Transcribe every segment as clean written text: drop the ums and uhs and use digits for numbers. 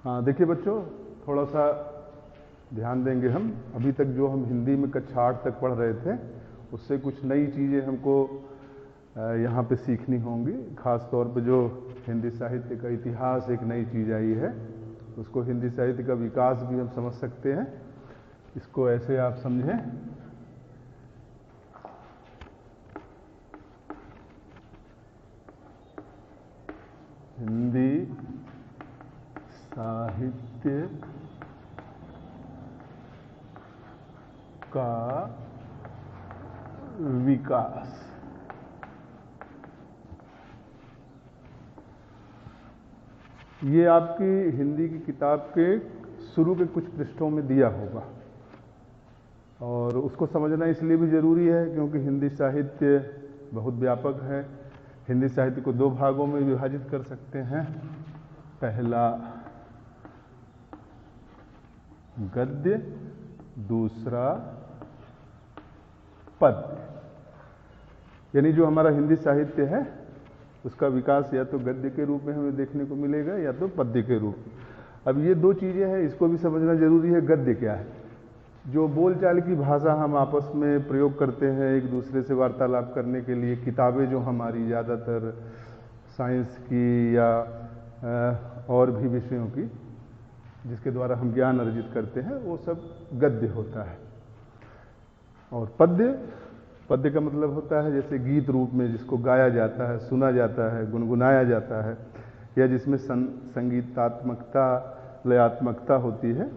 हाँ देखिए बच्चों, थोड़ा सा ध्यान देंगे हम। अभी तक जो हम हिंदी में कक्षा 8 तक पढ़ रहे थे उससे कुछ नई चीज़ें हमको यहाँ पे सीखनी होंगी। ख़ास तौर पे जो हिंदी साहित्य का इतिहास एक नई चीज़ आई है, उसको हिंदी साहित्य का विकास भी हम समझ सकते हैं। इसको ऐसे आप समझें, हिंदी साहित्य का विकास। ये आपकी हिंदी की किताब के शुरू के कुछ पृष्ठों में दिया होगा, और उसको समझना इसलिए भी ज़रूरी है क्योंकि हिंदी साहित्य बहुत व्यापक है। हिंदी साहित्य को दो भागों में विभाजित कर सकते हैं। पहला गद्य, दूसरा पद्य। यानी जो हमारा हिंदी साहित्य है उसका विकास या तो गद्य के रूप में हमें देखने को मिलेगा या तो पद्य के रूप में। अब ये दो चीज़ें हैं, इसको भी समझना जरूरी है। गद्य क्या है? जो बोलचाल की भाषा हम आपस में प्रयोग करते हैं एक दूसरे से वार्तालाप करने के लिए। किताबें जो हमारी ज़्यादातर साइंस की या और भी विषयों की जिसके द्वारा हम ज्ञान अर्जित करते हैं, वो सब गद्य होता है। और पद्य का मतलब होता है जैसे गीत रूप में जिसको गाया जाता है, सुना जाता है, गुनगुनाया जाता है, या जिसमें संगीतात्मकता, लयात्मकता होती है।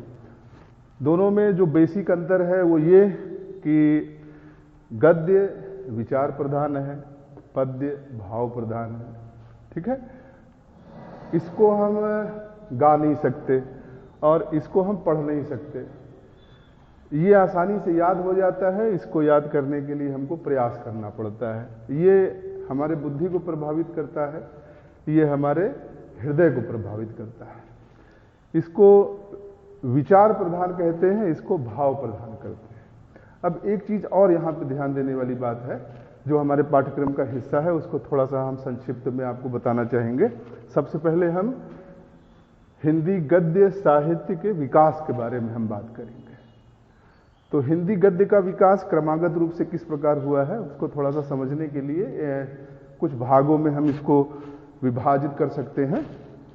दोनों में जो बेसिक अंतर है वो ये कि गद्य विचार प्रधान है, पद्य भाव प्रधान है। ठीक है, इसको हम गा नहीं सकते और इसको हम पढ़ नहीं सकते। ये आसानी से याद हो जाता है, इसको याद करने के लिए हमको प्रयास करना पड़ता है। ये हमारे बुद्धि को प्रभावित करता है, ये हमारे हृदय को प्रभावित करता है। इसको विचार प्रधान कहते हैं, इसको भाव प्रधान करते हैं। अब एक चीज़ और यहाँ पे ध्यान देने वाली बात है जो हमारे पाठ्यक्रम का हिस्सा है, उसको थोड़ा सा हम संक्षिप्त में आपको बताना चाहेंगे। सबसे पहले हम हिंदी गद्य साहित्य के विकास के बारे में हम बात करेंगे। तो हिंदी गद्य का विकास क्रमागत रूप से किस प्रकार हुआ है उसको थोड़ा सा समझने के लिए कुछ भागों में हम इसको विभाजित कर सकते हैं।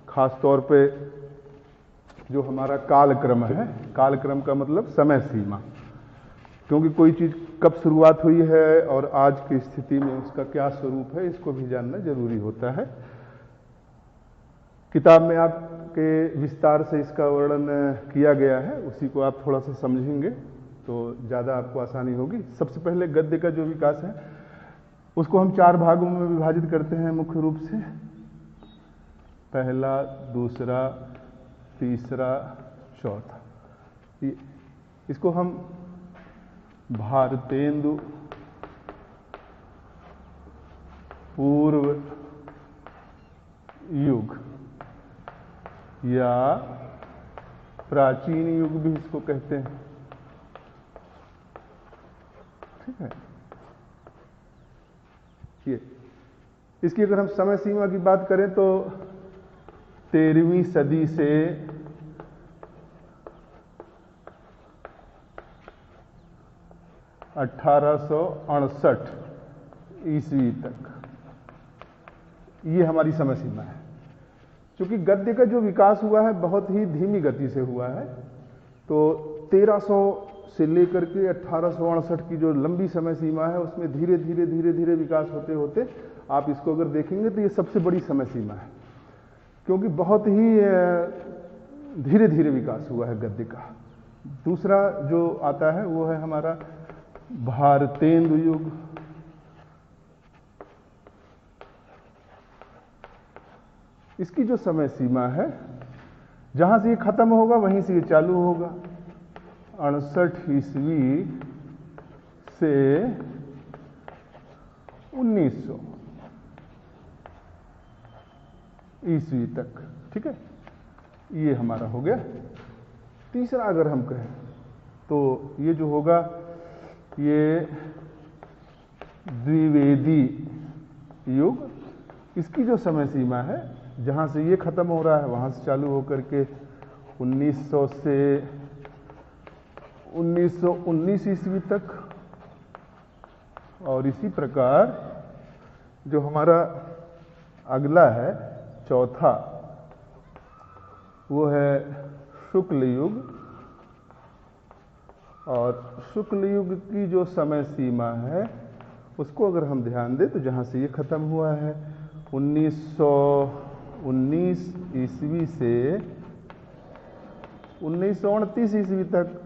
खास तौर पे जो हमारा कालक्रम है, कालक्रम का मतलब समय सीमा, क्योंकि कोई चीज़ कब शुरुआत हुई है और आज की स्थिति में उसका क्या स्वरूप है, इसको भी जानना जरूरी होता है। किताब में आपके विस्तार से इसका वर्णन किया गया है, उसी को आप थोड़ा सा समझेंगे तो ज़्यादा आपको आसानी होगी। सबसे पहले गद्य का जो विकास है उसको हम 4 भागों में विभाजित करते हैं मुख्य रूप से। पहला, दूसरा, तीसरा, चौथा। इसको हम भारतेंदु, पूर्व युग या प्राचीन युग भी इसको कहते हैं। ठीक है, ये इसकी अगर हम समय सीमा की बात करें तो 13वीं सदी से 1868 ईस्वी तक, ये हमारी समय सीमा है। क्योंकि गद्य का जो विकास हुआ है बहुत ही धीमी गति से हुआ है, तो 1300 से लेकर के 1868 की जो लंबी समय सीमा है उसमें धीरे धीरे धीरे धीरे विकास होते होते आप इसको अगर देखेंगे तो ये सबसे बड़ी समय सीमा है, क्योंकि बहुत ही धीरे धीरे विकास हुआ है गद्य का। दूसरा जो आता है वो है हमारा भारतेंदु युग। इसकी जो समय सीमा है, जहां से ये खत्म होगा वहीं से ये चालू होगा। 68 ईस्वी से 1900 ईस्वी तक। ठीक है, ये हमारा हो गया। तीसरा अगर हम कहें तो ये जो होगा ये द्विवेदी युग। इसकी जो समय सीमा है, जहाँ से ये खत्म हो रहा है वहाँ से चालू होकर के 1900 से 1919 ईस्वी तक, और इसी प्रकार जो हमारा अगला है चौथा, वो है शुक्ल युग। और शुक्ल युग की जो समय सीमा है उसको अगर हम ध्यान दें तो जहाँ से ये खत्म हुआ है 1919 ईस्वी से 1929 ईस्वी तक।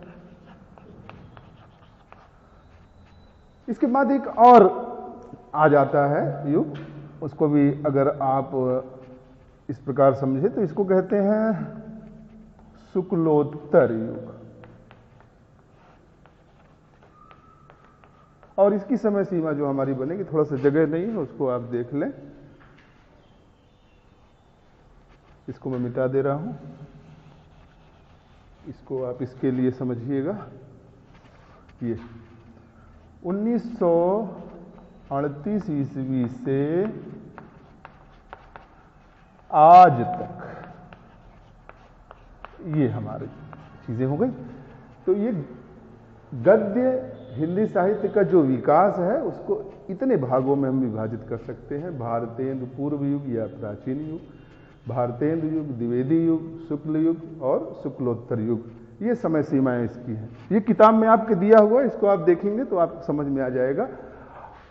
इसके बाद एक और आ जाता है युग, उसको भी अगर आप इस प्रकार समझे तो इसको कहते हैं शुक्लोत्तर युग। और इसकी समय सीमा जो हमारी बनेगी, थोड़ा सा जगह नहीं है उसको आप देख लें, इसको मैं मिटा दे रहा हूं, इसको आप इसके लिए समझिएगा। ये 1938 ईस्वी से आज तक ये हमारी चीजें हो गई। तो ये गद्य हिंदी साहित्य का जो विकास है उसको इतने भागों में हम विभाजित कर सकते हैं: भारतेंदु पूर्व युग या प्राचीन युग, भारतेंदु युग, द्विवेदी युग, शुक्ल युग और शुक्लोत्तर युग। ये समय सीमाएं इसकी हैं। ये किताब में आपके दिया हुआ है, इसको आप देखेंगे तो आपको समझ में आ जाएगा।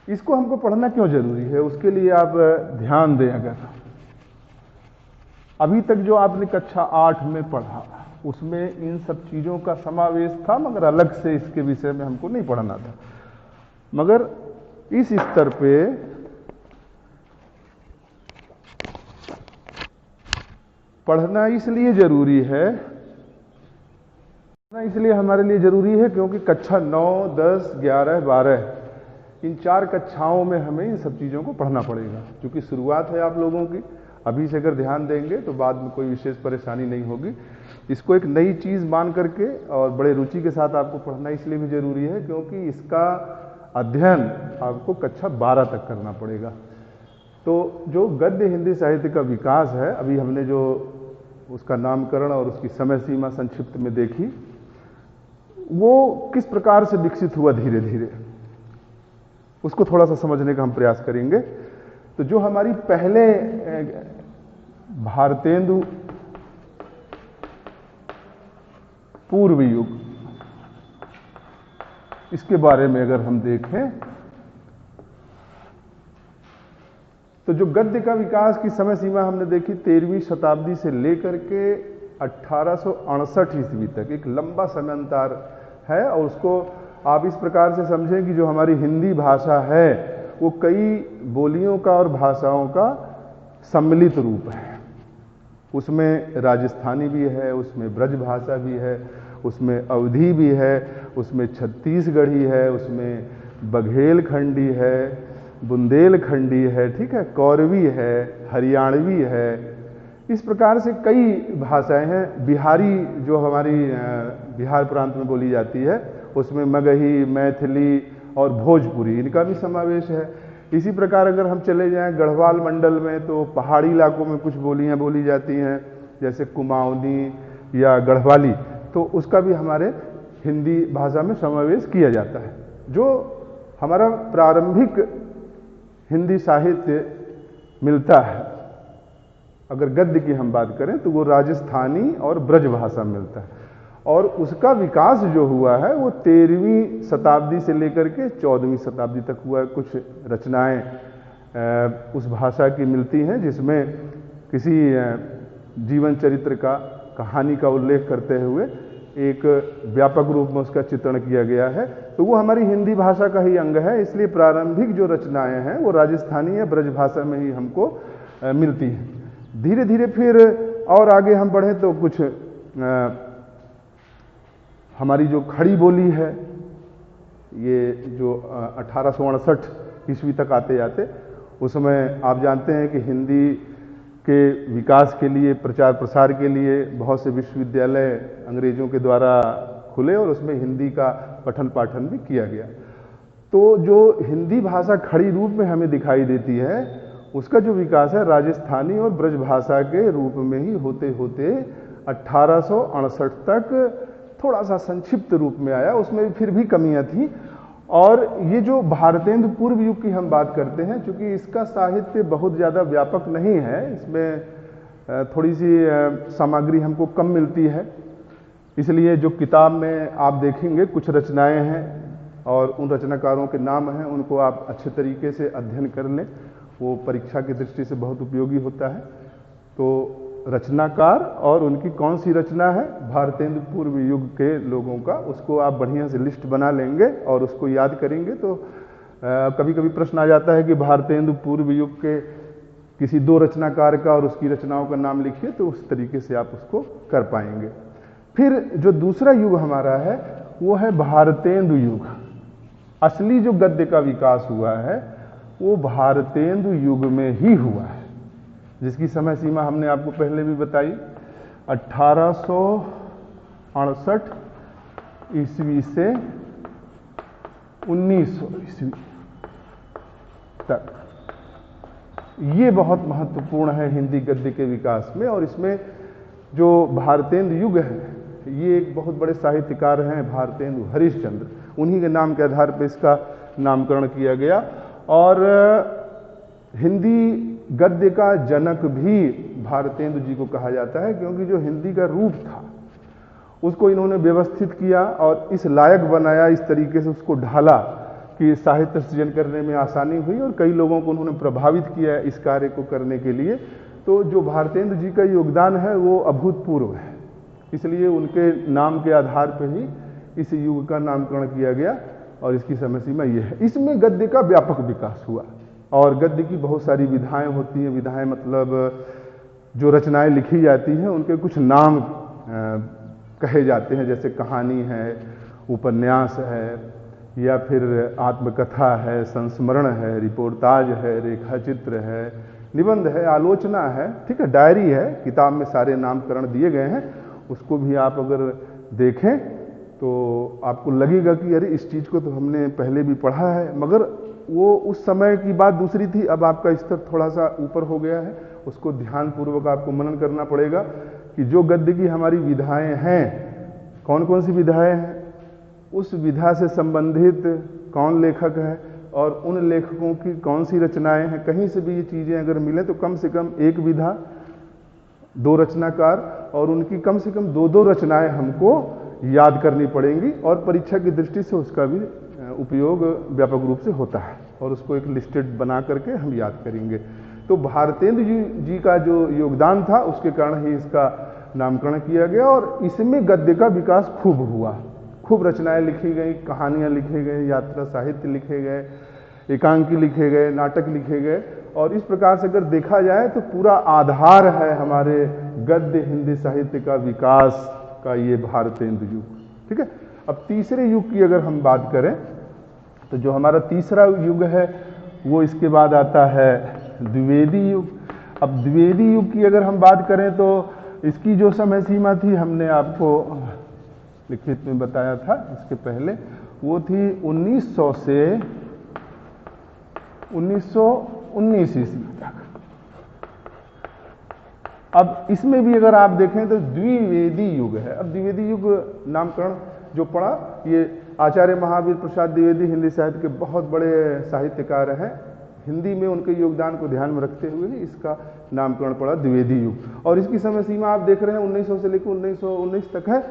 इसको हमको पढ़ना क्यों जरूरी है, उसके लिए आप ध्यान दें। अगर अभी तक जो आपने कक्षा 8 में पढ़ा उसमें इन सब चीजों का समावेश था, मगर अलग से इसके विषय में हमको नहीं पढ़ना था। मगर इस स्तर पे पढ़ना इसलिए जरूरी है, इसलिए हमारे लिए जरूरी है क्योंकि कक्षा 9, 10, 11, 12 इन 4 कक्षाओं में हमें इन सब चीजों को पढ़ना पड़ेगा। क्योंकि शुरुआत है आप लोगों की, अभी से अगर ध्यान देंगे तो बाद में कोई विशेष परेशानी नहीं होगी। इसको एक नई चीज मान करके और बड़े रुचि के साथ आपको पढ़ना इसलिए भी जरूरी है क्योंकि इसका अध्ययन आपको कक्षा 12 तक करना पड़ेगा। तो जो गद्य हिंदी साहित्य का विकास है, अभी हमने जो उसका नामकरण और उसकी समय सीमा संक्षिप्त में देखी, वो किस प्रकार से विकसित हुआ धीरे धीरे, उसको थोड़ा सा समझने का हम प्रयास करेंगे। तो जो हमारी पहले भारतेंदु पूर्व युग, इसके बारे में अगर हम देखें तो जो गद्य का विकास की समय सीमा हमने देखी 13वीं शताब्दी से लेकर के 1868 ईस्वी तक, एक लंबा समय अंतर है। और उसको आप इस प्रकार से समझें कि जो हमारी हिंदी भाषा है वो कई बोलियों का और भाषाओं का सम्मिलित रूप है। उसमें राजस्थानी भी है, उसमें ब्रज भाषा भी है, उसमें अवधी भी है, उसमें छत्तीसगढ़ी है, उसमें बघेलखंडी है, बुंदेलखंडी है, ठीक है, कौरवी है, हरियाणवी है। इस प्रकार से कई भाषाएं हैं। बिहारी जो हमारी बिहार प्रांत में बोली जाती है, उसमें मगही, मैथिली और भोजपुरी, इनका भी समावेश है। इसी प्रकार अगर हम चले जाएं गढ़वाल मंडल में तो पहाड़ी इलाकों में कुछ बोलियां बोली जाती हैं, जैसे कुमाऊनी या गढ़वाली, तो उसका भी हमारे हिंदी भाषा में समावेश किया जाता है। जो हमारा प्रारंभिक हिंदी साहित्य मिलता है, अगर गद्य की हम बात करें तो वो राजस्थानी और ब्रज भाषा मिलता है। और उसका विकास जो हुआ है वो 13वीं शताब्दी से लेकर के 14वीं शताब्दी तक हुआ है। कुछ रचनाएं उस भाषा की मिलती हैं जिसमें किसी जीवन चरित्र का, कहानी का उल्लेख करते हुए एक व्यापक रूप में उसका चित्रण किया गया है। तो वो हमारी हिंदी भाषा का ही अंग है। इसलिए प्रारंभिक जो रचनाएं हैं वो राजस्थानी या ब्रज भाषा में ही हमको मिलती हैं। धीरे धीरे फिर और आगे हम बढ़े तो कुछ हमारी जो खड़ी बोली है, ये जो 1868 ईस्वी तक आते जाते, उसमें आप जानते हैं कि हिंदी के विकास के लिए, प्रचार प्रसार के लिए बहुत से विश्वविद्यालय अंग्रेजों के द्वारा खुले और उसमें हिंदी का पठन पाठन भी किया गया। तो जो हिंदी भाषा खड़ी रूप में हमें दिखाई देती है, उसका जो विकास है राजस्थानी और ब्रज भाषा के रूप में ही होते होते 1868 तक थोड़ा सा संक्षिप्त रूप में आया, उसमें फिर भी कमियां थी। और ये जो भारतेंदु पूर्व युग की हम बात करते हैं, चूंकि इसका साहित्य बहुत ज़्यादा व्यापक नहीं है, इसमें थोड़ी सी सामग्री हमको कम मिलती है, इसलिए जो किताब में आप देखेंगे कुछ रचनाएं हैं और उन रचनाकारों के नाम हैं, उनको आप अच्छे तरीके से अध्ययन कर लें, वो परीक्षा की दृष्टि से बहुत उपयोगी होता है। तो रचनाकार और उनकी कौन सी रचना है भारतेंदु पूर्व युग के लोगों का, उसको आप बढ़िया से लिस्ट बना लेंगे और उसको याद करेंगे तो कभी कभी प्रश्न आ जाता है कि भारतेंदु पूर्व युग के किसी दो रचनाकार का और उसकी रचनाओं का नाम लिखिए, तो उस तरीके से आप उसको कर पाएंगे। फिर जो दूसरा युग हमारा है वो है भारतेंदु युग। असली जो गद्य का विकास हुआ है वो भारतेंदु युग में ही हुआ है, जिसकी समय सीमा हमने आपको पहले भी बताई, 1868 ईस्वी से 1900 ईस्वी तक। ये बहुत महत्वपूर्ण है हिंदी गद्य के विकास में। और इसमें जो भारतेंदु युग है, ये एक बहुत बड़े साहित्यकार हैं भारतेंदु हरिश्चंद्र, उन्हीं के नाम के आधार पर इसका नामकरण किया गया। और हिंदी गद्य का जनक भी भारतेंदु जी को कहा जाता है, क्योंकि जो हिंदी का रूप था उसको इन्होंने व्यवस्थित किया और इस लायक बनाया, इस तरीके से उसको ढाला कि साहित्य सृजन करने में आसानी हुई और कई लोगों को उन्होंने प्रभावित किया इस कार्य को करने के लिए। तो जो भारतेंदु जी का योगदान है वो अभूतपूर्व है, इसलिए उनके नाम के आधार पर ही इस युग का नामकरण किया गया और इसकी समय सीमा ये है। इसमें गद्य का व्यापक विकास हुआ और गद्य की बहुत सारी विधाएं होती हैं। विधाएं मतलब जो रचनाएं लिखी जाती हैं उनके कुछ नाम कहे जाते हैं, जैसे कहानी है, उपन्यास है, या फिर आत्मकथा है, संस्मरण है, रिपोर्टाज है, रेखा चित्र है, निबंध है, आलोचना है, ठीक है, डायरी है। किताब में सारे नामकरण दिए गए हैं, उसको भी आप अगर देखें तो आपको लगेगा कि अरे इस चीज़ को तो हमने पहले भी पढ़ा है, मगर वो उस समय की बात दूसरी थी, अब आपका स्तर थोड़ा सा ऊपर हो गया है, उसको ध्यानपूर्वक आपको मनन करना पड़ेगा कि जो गद्य की हमारी विधाएं हैं, कौन कौन सी विधाएं हैं, उस विधा से संबंधित कौन लेखक है और उन लेखकों की कौन सी रचनाएं हैं। कहीं से भी ये चीज़ें अगर मिले तो कम से कम एक विधा, दो रचनाकार और उनकी कम से कम दो दो रचनाएं हमको याद करनी पड़ेंगी और परीक्षा की दृष्टि से उसका भी उपयोग व्यापक रूप से होता है और उसको एक लिस्टेड बना करके हम याद करेंगे। तो भारतेंदु जी का जो योगदान था उसके कारण ही इसका नामकरण किया गया और इसमें गद्य का विकास खूब हुआ। खूब रचनाएं लिखी गई, कहानियां लिखे गए, यात्रा साहित्य लिखे गए, एकांकी लिखे गए, नाटक लिखे गए और इस प्रकार से अगर देखा जाए तो पूरा आधार है हमारे गद्य हिंदी साहित्य का विकास का ये भारतेंदु युग। ठीक है, अब तीसरे युग की अगर हम बात करें तो जो हमारा तीसरा युग है वो इसके बाद आता है द्विवेदी युग। अब द्विवेदी युग की अगर हम बात करें तो इसकी जो समय सीमा थी हमने आपको लिखित में बताया था इसके पहले, वो थी 1900 से 1919 ईस्वी तक। अब इसमें भी अगर आप देखें तो द्विवेदी युग है। अब द्विवेदी युग नामकरण जो पड़ा, ये आचार्य महावीर प्रसाद द्विवेदी हिंदी साहित्य के बहुत बड़े साहित्यकार हैं। हिंदी में उनके योगदान को ध्यान में रखते हुए इसका नामकरण पड़ा द्विवेदी युग और इसकी समय सीमा आप देख रहे हैं 1900 से लेकर 1919 तक है।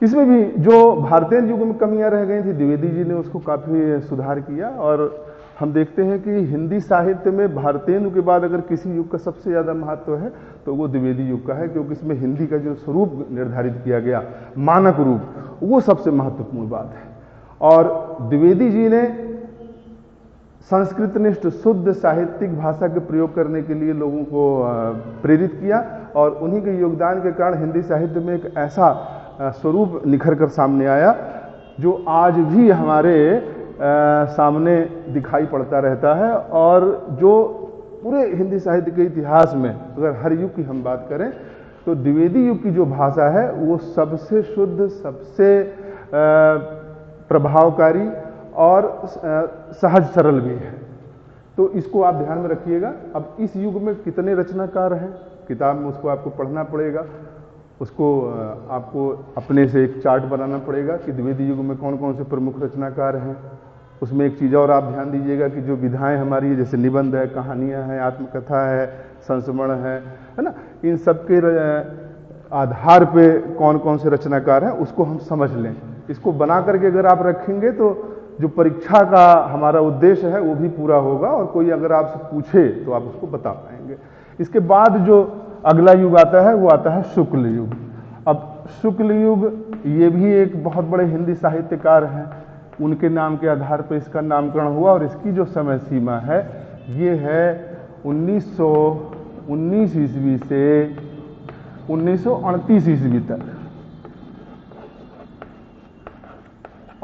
इसमें भी जो भारतेंदु युग में कमियां रह गई थी, द्विवेदी जी ने उसको काफ़ी सुधार किया और हम देखते हैं कि हिंदी साहित्य में भारतेंदु के बाद अगर किसी युग का सबसे ज़्यादा महत्व है तो वो द्विवेदी युग का है, क्योंकि इसमें हिंदी का जो स्वरूप निर्धारित किया गया, मानक रूप, वो सबसे महत्वपूर्ण बात है। और द्विवेदी जी ने संस्कृतनिष्ठ शुद्ध साहित्यिक भाषा के प्रयोग करने के लिए लोगों को प्रेरित किया और उन्हीं के योगदान के कारण हिंदी साहित्य में एक ऐसा स्वरूप निखर कर सामने आया जो आज भी हमारे सामने दिखाई पड़ता रहता है और जो पूरे हिंदी साहित्य के इतिहास में अगर हर युग की हम बात करें तो द्विवेदी युग की जो भाषा है वो सबसे शुद्ध, सबसे प्रभावकारी और सहज सरल भी है। तो इसको आप ध्यान में रखिएगा। अब इस युग में कितने रचनाकार हैं, किताब में उसको आपको पढ़ना पड़ेगा। उसको आपको अपने से एक चार्ट बनाना पड़ेगा कि द्विवेदी युग में कौन कौन से प्रमुख रचनाकार हैं। उसमें एक चीज़ और आप ध्यान दीजिएगा कि जो विधाएं हमारी है, जैसे निबंध है, कहानियाँ हैं, आत्मकथा है, संस्मरण है ना, इन सब के आधार पे कौन कौन से रचनाकार हैं उसको हम समझ लें। इसको बना करके अगर आप रखेंगे तो जो परीक्षा का हमारा उद्देश्य है वो भी पूरा होगा, और कोई अगर आपसे पूछे तो आप उसको बता पाएंगे। इसके बाद जो अगला युग आता है वो आता है शुक्ल युग। अब शुक्ल युग ये भी एक बहुत बड़े हिंदी साहित्यकार हैं, उनके नाम के आधार पर इसका नामकरण हुआ, और इसकी जो समय सीमा है ये है 1919 ईस्वी से 1938 ईस्वी तक।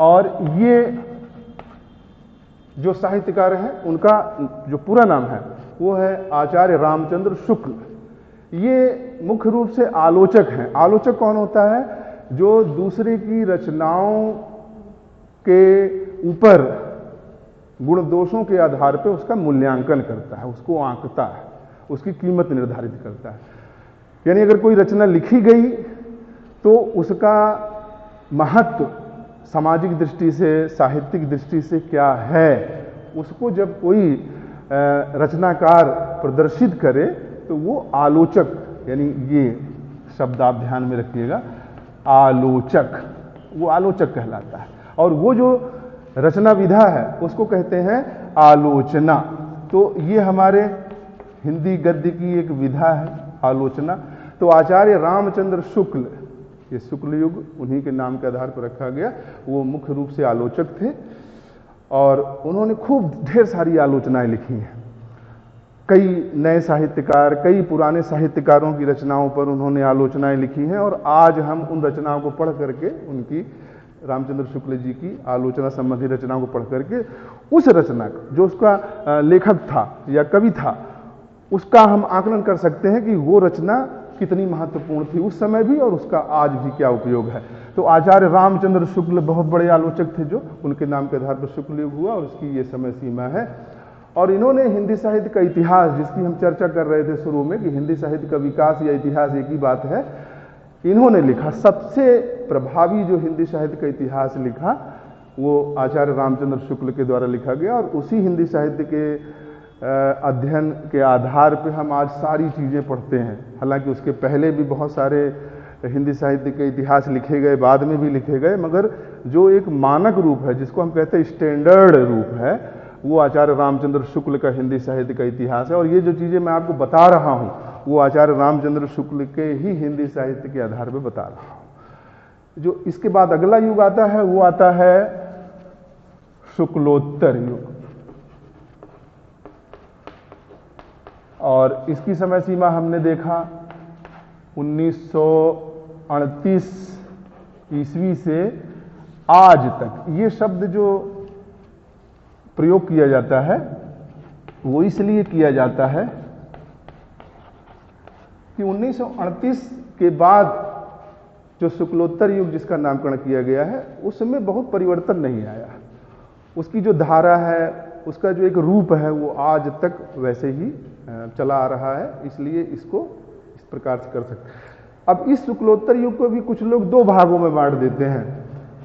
और ये जो साहित्यकार हैं उनका जो पूरा नाम है वो है आचार्य रामचंद्र शुक्ल। ये मुख्य रूप से आलोचक हैं। आलोचक कौन होता है? जो दूसरे की रचनाओं के ऊपर गुण दोषों के आधार पर उसका मूल्यांकन करता है, उसको आंकता है, उसकी कीमत निर्धारित करता है। यानी अगर कोई रचना लिखी गई तो उसका महत्व सामाजिक दृष्टि से, साहित्यिक दृष्टि से क्या है, उसको जब कोई रचनाकार प्रदर्शित करे तो वो आलोचक, यानी ये शब्द आप ध्यान में रखिएगा, आलोचक, वो आलोचक कहलाता है। और वो जो रचना विधा है उसको कहते हैं आलोचना। तो ये हमारे हिंदी गद्य की एक विधा है, आलोचना। तो आचार्य रामचंद्र शुक्ल, ये शुक्ल युग उन्हीं के नाम के आधार पर रखा गया, वो मुख्य रूप से आलोचक थे और उन्होंने खूब ढेर सारी आलोचनाएं लिखी हैं। कई नए साहित्यकार, कई पुराने साहित्यकारों की रचनाओं पर उन्होंने आलोचनाएं लिखी हैं, और आज हम उन रचनाओं को पढ़ करके, उनकी रामचंद्र शुक्ल जी की आलोचना संबंधी रचनाओं को पढ़ करके उस रचना जो उसका लेखक था या कवि था उसका हम आकलन कर सकते हैं कि वो रचना कितनी महत्वपूर्ण थी उस समय भी, और उसका आज भी क्या उपयोग है। तो आचार्य रामचंद्र शुक्ल बहुत बड़े आलोचक थे, जो उनके नाम के आधार पर शुक्ल युग हुआ, और उसकी ये समय सीमा है। और इन्होंने हिंदी साहित्य का इतिहास, जिसकी हम चर्चा कर रहे थे शुरू में कि हिंदी साहित्य का विकास या इतिहास एक ही बात है, इन्होंने लिखा। सबसे प्रभावी जो हिंदी साहित्य का इतिहास लिखा वो आचार्य रामचंद्र शुक्ल के द्वारा लिखा गया, और उसी हिंदी साहित्य के अध्ययन के आधार पे हम आज सारी चीज़ें पढ़ते हैं। हालांकि उसके पहले भी बहुत सारे हिंदी साहित्य के इतिहास लिखे गए, बाद में भी लिखे गए, मगर जो एक मानक रूप है, जिसको हम कहते हैं स्टैंडर्ड रूप है, वो आचार्य रामचंद्र शुक्ल का हिंदी साहित्य का इतिहास है। और ये जो चीज़ें मैं आपको बता रहा हूँ वो आचार्य रामचंद्र शुक्ल के ही हिंदी साहित्य के आधार पर बता रहा हूँ। जो इसके बाद अगला युग आता है वो आता है शुक्लोत्तर युग, और इसकी समय सीमा हमने देखा 1938 ईस्वी से आज तक। ये शब्द जो प्रयोग किया जाता है वो इसलिए किया जाता है कि 1938 के बाद जो शुक्लोत्तर युग जिसका नामकरण किया गया है उसमें बहुत परिवर्तन नहीं आया। उसकी जो धारा है, उसका जो एक रूप है, वो आज तक वैसे ही चला आ रहा है, इसलिए इसको इस प्रकार से कर सकते हैं। अब इस शुक्लोत्तर युग को भी कुछ लोग दो भागों में बांट देते हैं,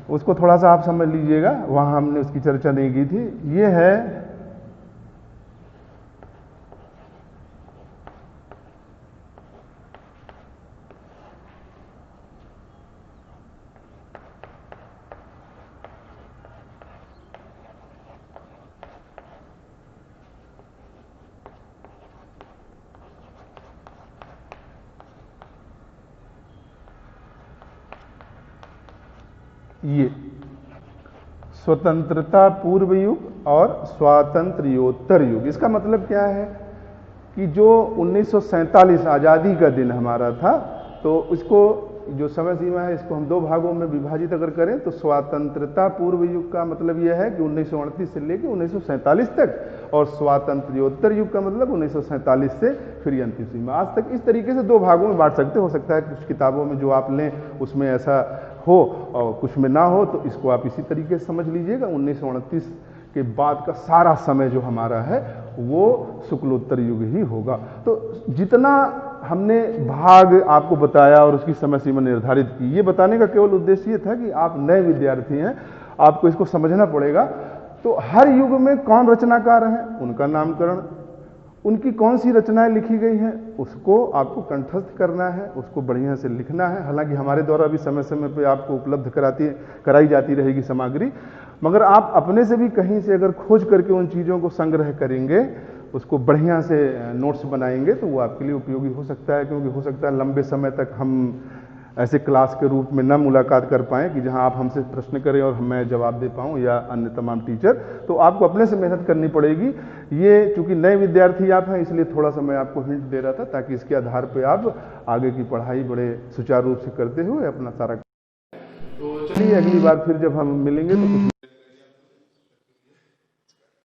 उसको थोड़ा सा आप समझ लीजिएगा, वहां हमने उसकी चर्चा नहीं की थी। ये है ये स्वतंत्रता पूर्व युग और स्वातंत्र्योत्तर युग। इसका मतलब क्या है कि जो 1947 आज़ादी का दिन हमारा था, तो इसको जो समय सीमा है इसको हम दो भागों में विभाजित अगर करें तो स्वातंत्रता पूर्व युग का मतलब यह है कि 1938 से लेकर 1947 तक, और स्वातंत्र्योत्तर युग का मतलब 1947 से फिर अंतिम सीमा आज तक। इस तरीके से दो भागों में बांट सकते हो सकता है कुछ किताबों में जो आप लें उसमें ऐसा हो और कुछ में ना हो, तो इसको आप इसी तरीके से समझ लीजिएगा। 1929 के बाद का सारा समय जो हमारा है वो शुक्लोत्तर युग ही होगा। तो जितना हमने भाग आपको बताया और उसकी समय सीमा निर्धारित की। ये बताने का केवल उद्देश्य ये था कि आप नए विद्यार्थी हैं, आपको इसको समझना पड़ेगा। तो हर युग में कौन रचनाकार हैं, उनका नामकरण, उनकी कौन सी रचनाएं लिखी गई हैं, उसको आपको कंठस्थ करना है, उसको बढ़िया से लिखना है। हालांकि हमारे द्वारा भी समय समय पे आपको उपलब्ध कराई जाती रहेगी सामग्री, मगर आप अपने से भी कहीं से अगर खोज करके उन चीज़ों को संग्रह करेंगे, उसको बढ़िया से नोट्स बनाएंगे, तो वो आपके लिए उपयोगी हो सकता है। क्योंकि हो सकता है लंबे समय तक हम ऐसे क्लास के रूप में न मुलाकात कर पाएँ कि जहां आप हमसे प्रश्न करें और मैं जवाब दे पाऊँ या अन्य तमाम टीचर। तो आपको अपने से मेहनत करनी पड़ेगी। ये चूंकि नए विद्यार्थी आप हैं, इसलिए थोड़ा सा मैं आपको हिंट दे रहा था, ताकि इसके आधार पर आप आगे की पढ़ाई बड़े सुचारू रूप से करते हुए अपना सारा। तो चलिए अगली बार फिर जब हम मिलेंगे तो कुछ